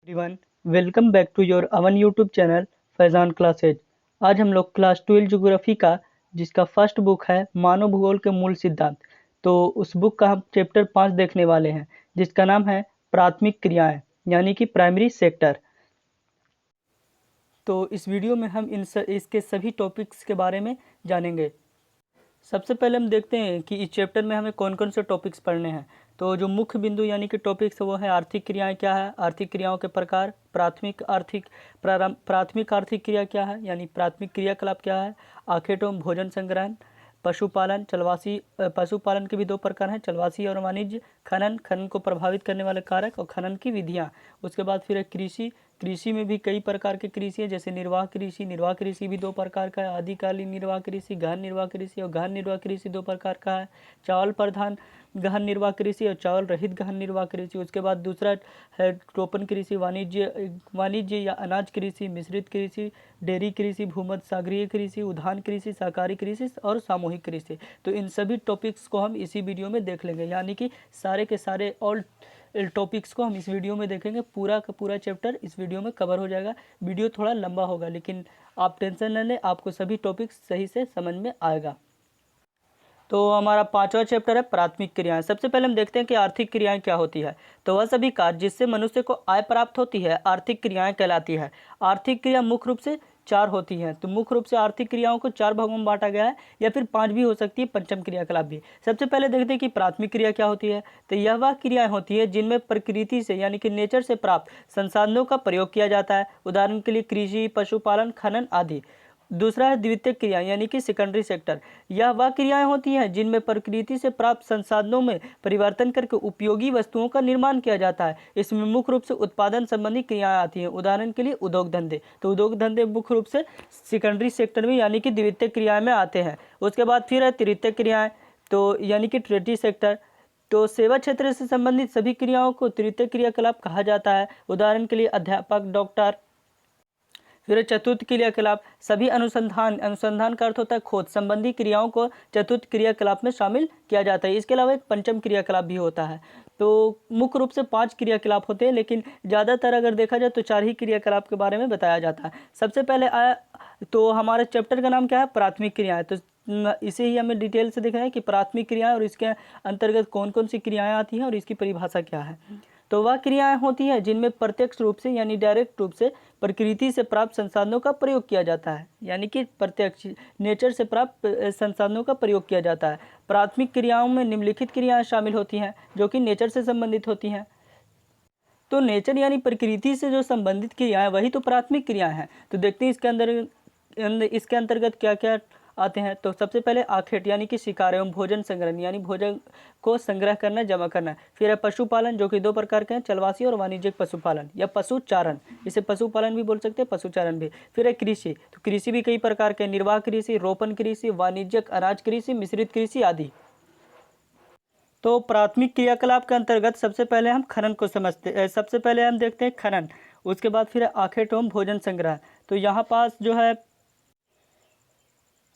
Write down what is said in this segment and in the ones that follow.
Everyone, welcome back to your own YouTube channel Faizan classes. आज हम लोग क्लास 12 ज्योग्राफी का जिसका फर्स्ट बुक है मानव भूगोल के मूल सिद्धांत, तो उस बुक का हम चैप्टर 5 देखने वाले हैं जिसका नाम है प्राथमिक क्रियाएं यानी कि प्राइमरी सेक्टर। तो इस वीडियो में हम इसके सभी टॉपिक्स के बारे में जानेंगे। सबसे पहले हम देखते हैं कि इस चैप्टर में हमें कौन कौन से टॉपिक्स पढ़ने हैं। तो जो मुख्य बिंदु यानी कि टॉपिक्स वो है आर्थिक क्रियाएं क्या है, आर्थिक क्रियाओं के प्रकार, प्राथमिक आर्थिक क्रिया क्या है यानी प्राथमिक क्रियाकलाप क्या है, आखेट एवं भोजन संग्रहण, पशुपालन, पशुपालन के भी दो प्रकार हैं, चलवासी और वाणिज्य, खनन को प्रभावित करने वाले कारक और खनन की विधियाँ। उसके बाद फिर है कृषि में भी कई प्रकार के कृषि है, जैसे निर्वाह कृषि भी दो प्रकार का है, आदिकालीन निर्वाह कृषि, गहन निर्वाह कृषि और गहन निर्वाह कृषि दो प्रकार का है, चावल प्रधान गहन निर्वाह कृषि और चावल रहित गहन निर्वाह कृषि। उसके बाद दूसरा है टोपन कृषि, वाणिज्य या अनाज कृषि, मिश्रित कृषि, डेयरी कृषि, भूमध्य सागरीय कृषि, उद्यान कृषि, सहकारी कृषि और सामूहिक कृषि। तो इन सभी टॉपिक्स को हम इसी वीडियो में देख लेंगे, यानी कि सारे के सारे ऑल टॉपिक्स को हम इस वीडियो में देखेंगे। पूरा का पूरा चैप्टर इस वीडियो में कवर हो जाएगा। वीडियो थोड़ा लंबा होगा लेकिन आप टेंशन न लें, आपको सभी टॉपिक्स सही से समझ में आएगा। तो हमारा पांचवा चैप्टर है प्राथमिक क्रियाएं। सबसे पहले हम देखते हैं कि आर्थिक क्रियाएं क्या होती है। तो वह सभी कार्य जिससे मनुष्य को आय प्राप्त होती है आर्थिक क्रियाएं कहलाती है। आर्थिक क्रिया मुख्य रूप से चार होती हैं। तो मुख्य रूप से आर्थिक क्रियाओं को चार भागों में बांटा गया है, या फिर पांच भी हो सकती है, पंचम क्रियाकलाप भी। सबसे पहले देखते हैं कि प्राथमिक क्रिया क्या होती है। तो यह वह क्रियाएं होती है जिनमें प्रकृति से यानी कि नेचर से प्राप्त संसाधनों का प्रयोग किया जाता है। उदाहरण के लिए कृषि, पशुपालन, खनन आदि। दूसरा है द्वितीयक क्रिया यानी कि सेकेंडरी सेक्टर। यह वह क्रियाएं होती हैं जिनमें प्रकृति से प्राप्त संसाधनों में परिवर्तन करके उपयोगी वस्तुओं का निर्माण किया जाता है। इसमें मुख्य रूप से उत्पादन संबंधी क्रियाएं आती हैं। उदाहरण के लिए उद्योग धंधे। तो उद्योग धंधे मुख्य रूप से सेकेंडरी सेक्टर में यानी कि द्वितीयक क्रियाएं में आते हैं। उसके बाद फिर है तृतीयक क्रियाएं, तो यानी कि टर्टियरी सेक्टर। तो सेवा क्षेत्र से संबंधित सभी क्रियाओं को तृतीयक क्रियाकलाप कहा जाता है। उदाहरण के लिए अध्यापक, डॉक्टर। फिर चतुर्थ क्रियाकलाप सभी अनुसंधान का अर्थ होता है खोज संबंधी क्रियाओं को चतुर्थ क्रियाकलाप में शामिल किया जाता है। इसके अलावा एक पंचम क्रियाकलाप भी होता है। तो मुख्य रूप से 5 क्रियाकलाप होते हैं, लेकिन ज़्यादातर अगर देखा जाए तो 4 ही क्रियाकलाप के बारे में बताया जाता है। सबसे पहले आया तो हमारे चैप्टर का नाम क्या है, प्राथमिक क्रियाएं। तो इसे ही हमें डिटेल से देखना है कि प्राथमिक क्रियाएं और इसके अंतर्गत कौन कौन सी क्रियाएं आती हैं और इसकी परिभाषा क्या है। तो वह क्रियाएं होती हैं जिनमें प्रत्यक्ष रूप से यानी डायरेक्ट रूप से प्रकृति से प्राप्त संसाधनों का प्रयोग किया जाता है, यानी कि प्रत्यक्ष नेचर से प्राप्त संसाधनों का प्रयोग किया जाता है। प्राथमिक क्रियाओं में निम्नलिखित क्रियाएं शामिल होती हैं जो कि नेचर से संबंधित होती हैं। तो नेचर यानी प्रकृति से जो संबंधित क्रियाएं वही तो प्राथमिक क्रियाएं हैं। तो देखते हैं इसके अंतर्गत क्या क्या आते हैं। तो सबसे पहले आखेट यानी कि शिकार एवं भोजन संग्रहण यानी भोजन को संग्रह करना, जमा करना। फिर है पशुपालन जो कि दो प्रकार के हैं, चलवासी और वाणिज्यिक पशुपालन या पशुचारण। इसे पशुपालन भी बोल सकते हैं, पशुचारण भी। फिर है कृषि। तो कृषि भी कई प्रकार के, निर्वाह कृषि, रोपण कृषि, वाणिज्यिक अनाज कृषि, मिश्रित कृषि आदि। तो प्राथमिक क्रियाकलाप के अंतर्गत सबसे पहले हम खनन को सबसे पहले हम देखते हैं खनन। उसके बाद फिर आखेट एवं भोजन संग्रह। तो यहाँ पास जो है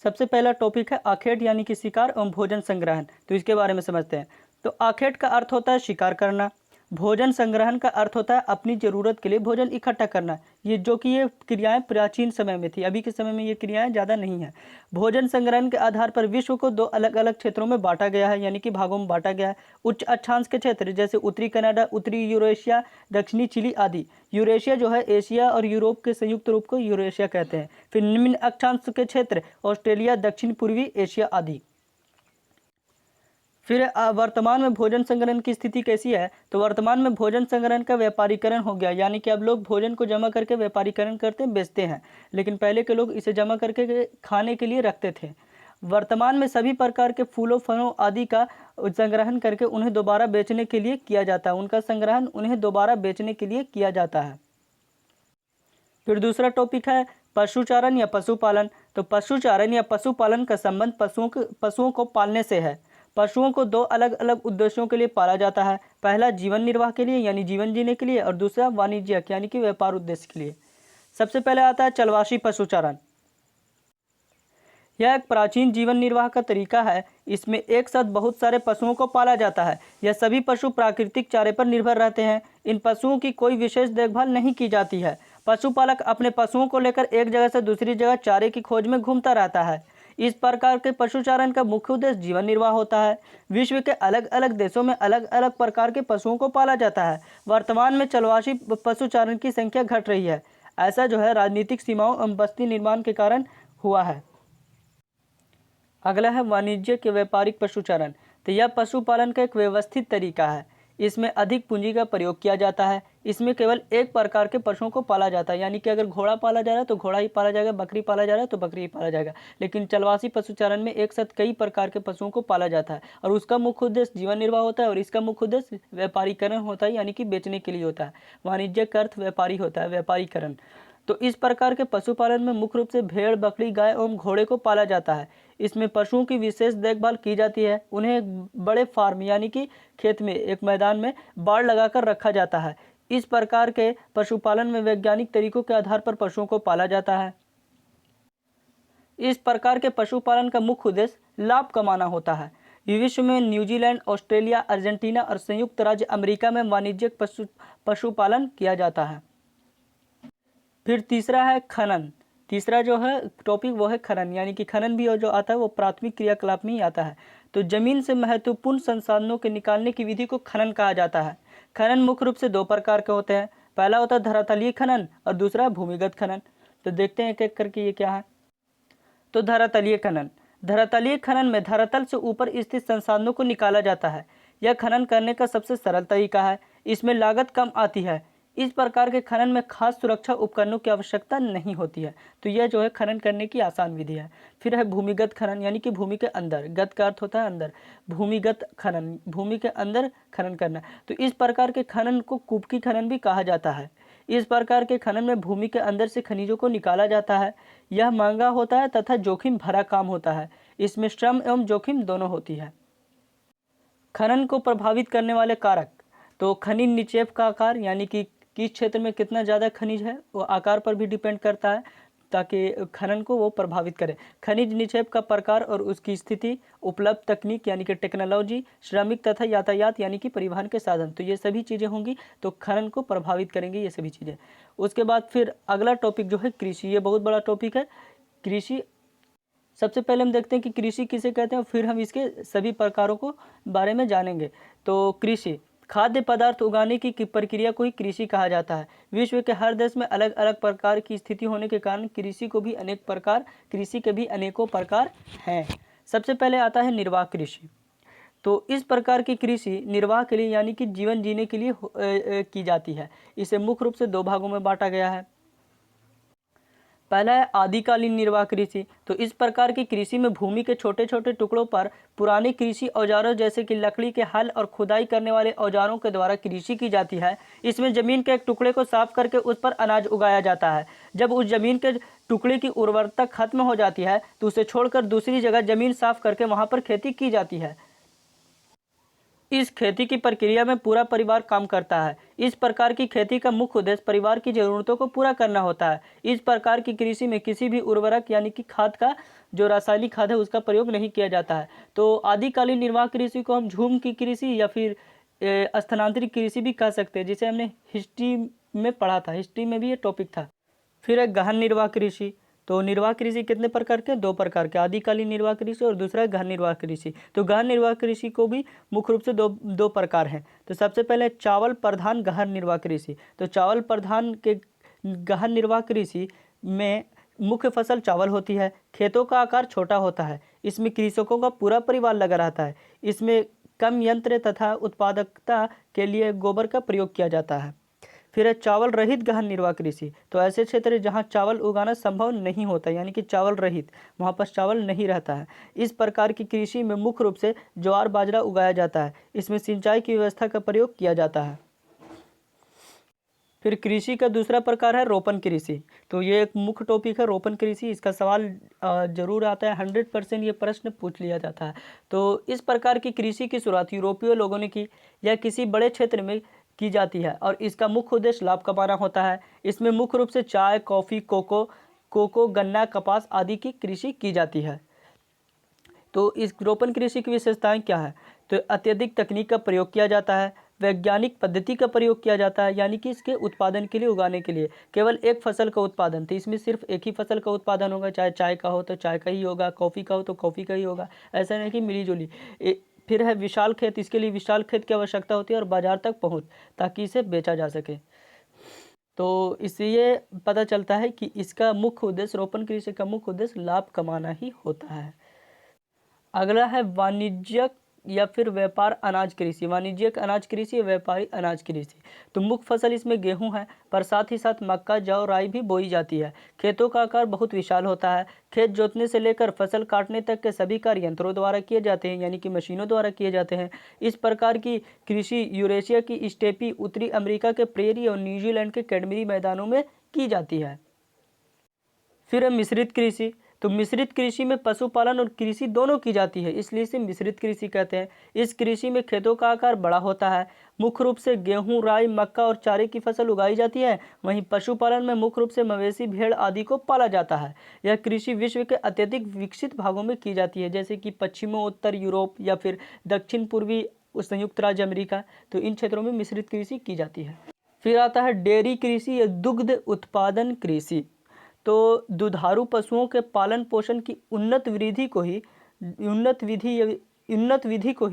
सबसे पहला टॉपिक है आखेट यानी कि शिकार एवं भोजन संग्रहण। तो इसके बारे में समझते हैं। तो आखेट का अर्थ होता है शिकार करना, भोजन संग्रहण का अर्थ होता है अपनी ज़रूरत के लिए भोजन इकट्ठा करना। ये क्रियाएं प्राचीन समय में थी, अभी के समय में ये क्रियाएं ज़्यादा नहीं हैं। भोजन संग्रहण के आधार पर विश्व को दो अलग अलग क्षेत्रों में बांटा गया है, यानी कि भागों में बांटा गया है। उच्च अक्षांश के क्षेत्र जैसे उत्तरी कनाडा, उत्तरी यूरेशिया, दक्षिणी चिली आदि। यूरेशिया जो है एशिया और यूरोप के संयुक्त रूप को यूरेशिया कहते हैं। फिर निम्न अक्षांश के क्षेत्र ऑस्ट्रेलिया, दक्षिण पूर्वी एशिया आदि। फिर वर्तमान में भोजन संग्रहण की स्थिति कैसी है। तो वर्तमान में भोजन संग्रहण का व्यापारीकरण हो गया, यानी कि अब लोग भोजन को जमा करके व्यापारीकरण करते हैं, बेचते हैं। लेकिन पहले के लोग इसे जमा करके खाने के लिए रखते थे। वर्तमान में सभी प्रकार के फूलों, फलों आदि का संग्रहण करके उन्हें दोबारा बेचने के लिए किया जाता है। उनका संग्रहण उन्हें दोबारा बेचने के लिए किया जाता है। फिर दूसरा टॉपिक है पशुचारण या पशुपालन। तो पशुचारण या पशुपालन का संबंध पशुओं को पालने से है। पशुओं को दो अलग अलग उद्देश्यों के लिए पाला जाता है। पहला जीवन निर्वाह के लिए यानी जीवन जीने के लिए, और दूसरा वाणिज्यिक यानी कि व्यापार उद्देश्य के लिए। सबसे पहले आता है चलवासी पशुचारण। यह एक प्राचीन जीवन निर्वाह का तरीका है। इसमें एक साथ बहुत सारे पशुओं को पाला जाता है। यह सभी पशु प्राकृतिक चारे पर निर्भर रहते हैं। इन पशुओं की कोई विशेष देखभाल नहीं की जाती है। पशुपालक अपने पशुओं को लेकर एक जगह से दूसरी जगह चारे की खोज में घूमता रहता है। इस प्रकार के पशुचारण का मुख्य उद्देश्य जीवन निर्वाह होता है। विश्व के अलग अलग देशों में अलग अलग प्रकार के पशुओं को पाला जाता है। वर्तमान में चलवासी पशुचारण की संख्या घट रही है। ऐसा जो है राजनीतिक सीमाओं एवं बस्ती निर्माण के कारण हुआ है। अगला है वाणिज्य के व्यापारिक पशुचारण। तो यह पशुपालन का एक व्यवस्थित तरीका है। इसमें अधिक पूंजी का प्रयोग किया जाता है। इसमें केवल एक प्रकार के पशुओं को पाला जाता है, यानी कि अगर घोड़ा पाला जा रहा है तो घोड़ा ही पाला जाएगा, बकरी पाला जा रहा है तो बकरी ही पाला जाएगा। लेकिन चलवासी पशुचारण में एक साथ कई प्रकार के पशुओं को पाला जाता है और उसका मुख्य उद्देश्य जीवन निर्वाह होता है और इसका मुख्य उद्देश्य व्यापारीकरण होता है, यानी कि बेचने के लिए होता है। वाणिज्य का अर्थ व्यापारी होता है, व्यापारीकरण। तो इस प्रकार के पशुपालन में मुख्य रूप से भेड़, बकरी, गाय एवं घोड़े को पाला जाता है। इसमें पशुओं की विशेष देखभाल की जाती है। उन्हें एक बड़े फार्म यानी कि खेत में, एक मैदान में बाड़ लगाकर रखा जाता है। इस प्रकार के पशुपालन में वैज्ञानिक तरीकों के आधार पर पशुओं को पाला जाता है। इस प्रकार के पशुपालन का मुख्य उद्देश्य लाभ कमाना होता है। विश्व में न्यूजीलैंड, ऑस्ट्रेलिया, अर्जेंटीना और संयुक्त राज्य अमेरिका में वाणिज्यिक पशुपालन किया जाता है। फिर तीसरा है खनन। तीसरा जो है टॉपिक वो है खनन, यानी कि खनन भी और जो आता है वो प्राथमिक क्रियाकलाप में ही आता है। तो जमीन से महत्वपूर्ण संसाधनों के निकालने की विधि को खनन कहा जाता है। खनन मुख्य रूप से दो प्रकार के होते हैं। पहला होता है धरातलीय खनन और दूसरा भूमिगत खनन। तो देखते हैं एक एक करके ये क्या है। तो धरातलीय खनन। धरातलीय खनन में धरातल से ऊपर स्थित संसाधनों को निकाला जाता है। यह खनन करने का सबसे सरल तरीका है। इसमें लागत कम आती है। इस प्रकार के खनन में खास सुरक्षा उपकरणों की आवश्यकता नहीं होती है। तो यह जो है खनन करने की आसान विधि है। फिर है भूमिगत खनन, यानी कि भूमि के अंदर, गत का अर्थ होता है अंदर, भूमिगत खनन, भूमि के अंदर खनन करना। तो इस प्रकार के खनन को कूपकी खनन भी कहा जाता है। इस प्रकार के खनन में भूमि के अंदर से खनिजों को निकाला जाता है। यह महंगा होता है तथा जोखिम भरा काम होता है। इसमें श्रम एवं जोखिम दोनों होती है। खनन को प्रभावित करने वाले कारक। तो खनिज निक्षेप का आकार, यानी कि किस क्षेत्र में कितना ज़्यादा खनिज है वो आकार पर भी डिपेंड करता है, ताकि खनन को वो प्रभावित करे। खनिज निक्षेप का प्रकार और उसकी स्थिति, उपलब्ध तकनीक यानी कि टेक्नोलॉजी, श्रमिक तथा यातायात यानी कि परिवहन के साधन। तो ये सभी चीज़ें होंगी तो खनन को प्रभावित करेंगी ये सभी चीज़ें। उसके बाद फिर अगला टॉपिक जो है कृषि। ये बहुत बड़ा टॉपिक है कृषि। सबसे पहले हम देखते हैं कि कृषि किसे कहते हैं और फिर हम इसके सभी प्रकारों को बारे में जानेंगे। तो कृषि, खाद्य पदार्थ उगाने की प्रक्रिया को ही कृषि कहा जाता है। विश्व के हर देश में अलग अलग प्रकार की स्थिति होने के कारण कृषि के भी अनेकों प्रकार हैं। सबसे पहले आता है निर्वाह कृषि। तो इस प्रकार की कृषि निर्वाह के लिए यानी कि जीवन जीने के लिए की जाती है। इसे मुख्य रूप से दो भागों में बांटा गया है। पहला है आदिकालीन निर्वाह कृषि। तो इस प्रकार की कृषि में भूमि के छोटे छोटे टुकड़ों पर पुराने कृषि औजारों जैसे कि लकड़ी के हल और खुदाई करने वाले औजारों के द्वारा कृषि की जाती है। इसमें जमीन के एक टुकड़े को साफ करके उस पर अनाज उगाया जाता है। जब उस जमीन के टुकड़े की उर्वरता खत्म हो जाती है तो उसे छोड़कर दूसरी जगह जमीन साफ करके वहां पर खेती की जाती है। इस खेती की प्रक्रिया में पूरा परिवार काम करता है। इस प्रकार की खेती का मुख्य उद्देश्य परिवार की जरूरतों को पूरा करना होता है। इस प्रकार की कृषि में किसी भी उर्वरक यानी कि खाद का, जो रासायनिक खाद है, उसका प्रयोग नहीं किया जाता है। तो आदिकालीन निर्वाह कृषि को हम झूम की कृषि या फिर स्थानांतरित कृषि भी कह सकते हैं, जिसे हमने हिस्ट्री में पढ़ा था। हिस्ट्री में भी ये टॉपिक था। फिर है गहन निर्वाह कृषि। तो निर्वाह कृषि कितने प्रकार के? दो प्रकार के, आदिकालीन निर्वाह कृषि और दूसरा है गहन निर्वाह कृषि। तो गहन निर्वाह कृषि को भी मुख्य रूप से दो प्रकार हैं। तो सबसे पहले चावल प्रधान गहन निर्वाह कृषि। तो चावल प्रधान के गहन निर्वाह कृषि में मुख्य फसल चावल होती है। खेतों का आकार छोटा होता है। इसमें कृषकों का पूरा परिवार लगा रहता है। इसमें कम यंत्र तथा उत्पादकता के लिए गोबर का प्रयोग किया जाता है। फिर है चावल रहित गहन निर्वाह कृषि। तो ऐसे क्षेत्र जहां चावल उगाना संभव नहीं होता, यानी कि चावल रहित, वहां पर चावल नहीं रहता है। इस प्रकार की कृषि में मुख्य रूप से ज्वार बाजरा उगाया जाता है। इसमें सिंचाई की व्यवस्था का प्रयोग किया जाता है। फिर कृषि का दूसरा प्रकार है रोपण कृषि। तो ये एक मुख्य टॉपिक है, रोपण कृषि। इसका सवाल जरूर आता है, 100% ये प्रश्न पूछ लिया जाता है। तो इस प्रकार की कृषि की शुरुआत यूरोपीय लोगों ने की। यह किसी बड़े क्षेत्र में की जाती है और इसका मुख्य उद्देश्य लाभ कमाना होता है। इसमें मुख्य रूप से चाय, कॉफ़ी, कोको कोको, गन्ना, कपास आदि की कृषि की जाती है। तो इस रोपण कृषि की विशेषताएं क्या है? तो अत्यधिक तकनीक का प्रयोग किया जाता है, वैज्ञानिक पद्धति का प्रयोग किया जाता है, यानी कि इसके उत्पादन के लिए, उगाने के लिए केवल एक फसल का उत्पादन, तो इसमें सिर्फ एक ही फसल का उत्पादन होगा, चाहे चाय का हो तो चाय का ही होगा, कॉफ़ी का हो तो कॉफ़ी का ही होगा, ऐसा नहीं कि मिली जुली। फिर है विशाल खेत, इसके लिए विशाल खेत की आवश्यकता होती है, और बाजार तक पहुँच, ताकि इसे बेचा जा सके। तो इससे ये पता चलता है कि इसका मुख्य उद्देश्य, रोपण कृषि का मुख्य उद्देश्य लाभ कमाना ही होता है। अगला है वाणिज्यिक या फिर व्यापार अनाज कृषि। वाणिज्यिक अनाज कृषि या व्यापारी अनाज कृषि। तो मुख्य फसल इसमें गेहूं है, पर साथ ही साथ मक्का, जौ, राई भी बोई जाती है। खेतों का आकार बहुत विशाल होता है। खेत जोतने से लेकर फसल काटने तक के सभी कार्य यंत्रों द्वारा किए जाते हैं, यानी कि मशीनों द्वारा किए जाते हैं। इस प्रकार की कृषि यूरेशिया की स्टेपी, उत्तरी अमेरिका के प्रेरी और न्यूजीलैंड के कैडमरी मैदानों में की जाती है। फिर है मिश्रित कृषि। तो मिश्रित कृषि में पशुपालन और कृषि दोनों की जाती है, इसलिए इसे मिश्रित कृषि कहते हैं। इस कृषि में खेतों का आकार बड़ा होता है। मुख्य रूप से गेहूं, राई, मक्का और चारे की फसल उगाई जाती है। वहीं पशुपालन में मुख्य रूप से मवेशी, भेड़ आदि को पाला जाता है। यह कृषि विश्व के अत्यधिक विकसित भागों में की जाती है, जैसे कि पश्चिमोत्तर यूरोप या फिर दक्षिण पूर्वी संयुक्त राज्य अमेरिका। तो इन क्षेत्रों में मिश्रित कृषि की जाती है। फिर आता है डेयरी कृषि या दुग्ध उत्पादन कृषि। तो दुधारू पशुओं के पालन पोषण की उन्नत विधि को ही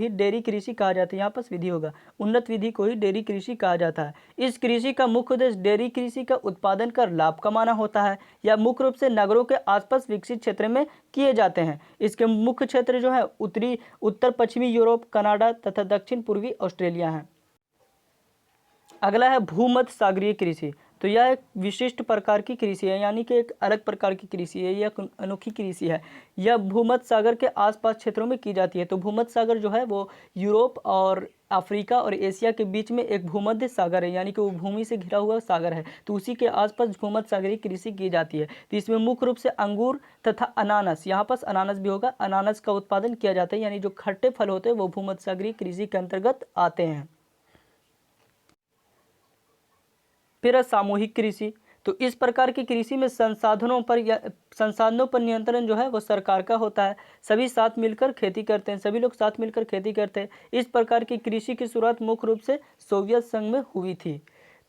डेयरी कृषि कहा जाता है। यहाँ पर विधि होगा, उन्नत विधि को ही डेयरी कृषि कहा जाता है। इस कृषि का मुख्य उद्देश्य डेयरी कृषि का उत्पादन कर लाभ कमाना होता है। यह मुख्य रूप से नगरों के आसपास विकसित क्षेत्र में किए जाते हैं। इसके मुख्य क्षेत्र जो है उत्तर पश्चिमी यूरोप, कनाडा तथा दक्षिण पूर्वी ऑस्ट्रेलिया है। अगला है भूमध्य सागरीय कृषि। तो यह एक विशिष्ट प्रकार की कृषि है, यानी कि एक अलग प्रकार की कृषि है, यह अनोखी कृषि है। यह भूमध्य सागर के आसपास क्षेत्रों में की जाती है। तो भूमध्य सागर जो है वो यूरोप और अफ्रीका और एशिया के बीच में एक भूमध्य सागर है, यानी कि वो भूमि से घिरा हुआ सागर है। तो उसी के आसपास भूमध्य सागरीय कृषि की जाती है। तो इसमें मुख्य रूप से अंगूर तथा अनानस, यहाँ पर अनानस भी होगा, अनानस का उत्पादन किया जाता है, यानी जो खट्टे फल होते हैं वो भूमध्य सागरीय कृषि के अंतर्गत आते हैं। फिर है सामूहिक कृषि। तो इस प्रकार की कृषि में संसाधनों पर नियंत्रण जो है वो सरकार का होता है। सभी साथ मिलकर खेती करते हैं, सभी लोग साथ मिलकर खेती करते हैं। इस प्रकार की कृषि की शुरुआत मुख्य रूप से सोवियत संघ में हुई थी।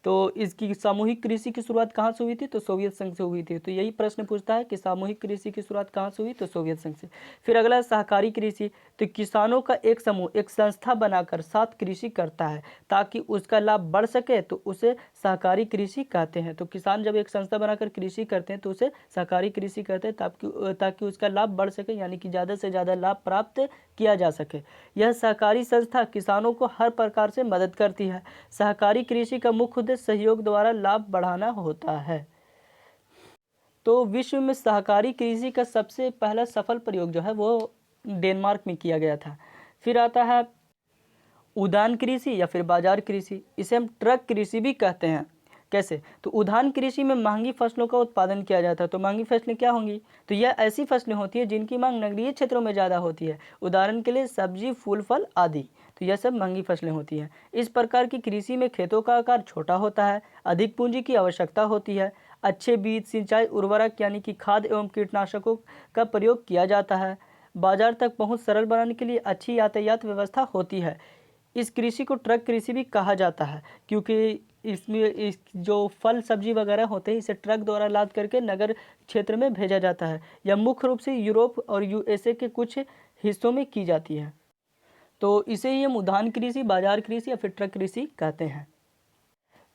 तो इसकी सामूहिक कृषि की शुरुआत कहाँ से हुई थी? तो सोवियत संघ से हुई थी। तो यही प्रश्न पूछता है कि सामूहिक कृषि की शुरुआत कहाँ से हुई? तो सोवियत संघ से। फिर अगला है सहकारी कृषि। तो किसानों का एक समूह, एक संस्था बनाकर साथ कृषि करता है ताकि उसका लाभ बढ़ सके, तो उसे सहकारी कृषि कहते हैं। तो किसान जब एक संस्था बनाकर कृषि करते हैं तो उसे सहकारी कृषि कहते हैं, ताकि उसका लाभ बढ़ सके, यानी कि ज़्यादा से ज़्यादा लाभ प्राप्त किया जा सके। यह सहकारी संस्था किसानों को हर प्रकार से मदद करती है। सहकारी कृषि का मुख्य उद्देश्य सहयोग द्वारा लाभ बढ़ाना होता है। तो विश्व में सहकारी कृषि का सबसे पहला सफल प्रयोग जो है वो डेनमार्क में किया गया था। फिर आता है उद्यान कृषि या फिर बाजार कृषि। इसे हम ट्रक कृषि भी कहते हैं। कैसे? तो उद्यान कृषि में महंगी फसलों का उत्पादन किया जाता है। तो महंगी फसलें क्या होंगी? तो यह ऐसी फसलें होती है जिनकी मांग नगरीय क्षेत्रों में ज़्यादा होती है। उदाहरण के लिए सब्जी, फूल, फल आदि। तो यह सब महंगी फसलें होती हैं। इस प्रकार की कृषि में खेतों का आकार छोटा होता है, अधिक पूंजी की आवश्यकता होती है, अच्छे बीज, सिंचाई, उर्वरक यानी कि खाद एवं कीटनाशकों का प्रयोग किया जाता है। बाजार तक पहुँच सरल बनाने के लिए अच्छी यातायात व्यवस्था होती है। इस कृषि को ट्रक कृषि भी कहा जाता है, क्योंकि इसमें जो फल सब्जी वगैरह होते हैं इसे ट्रक द्वारा लाद करके नगर क्षेत्र में भेजा जाता है। यह मुख्य रूप से यूरोप और यूएसए के कुछ हिस्सों में की जाती है। तो इसे ही हम उद्यान कृषि, बाजार कृषि या फिर ट्रक कृषि कहते हैं।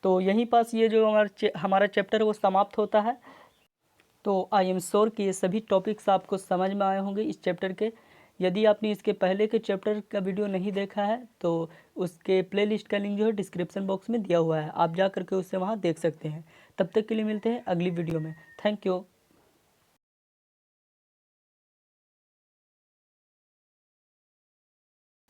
तो यहीं पास ये जो हमारा चैप्टर है वो समाप्त होता है। तो आई एम श्योर कि ये सभी टॉपिक्स आपको समझ में आए होंगे इस चैप्टर के। यदि आपने इसके पहले के चैप्टर का वीडियो नहीं देखा है तो उसके प्लेलिस्ट का लिंक जो है डिस्क्रिप्शन बॉक्स में दिया हुआ है, आप जा करके उससे वहाँ देख सकते हैं। तब तक के लिए मिलते हैं अगली वीडियो में। Thank you.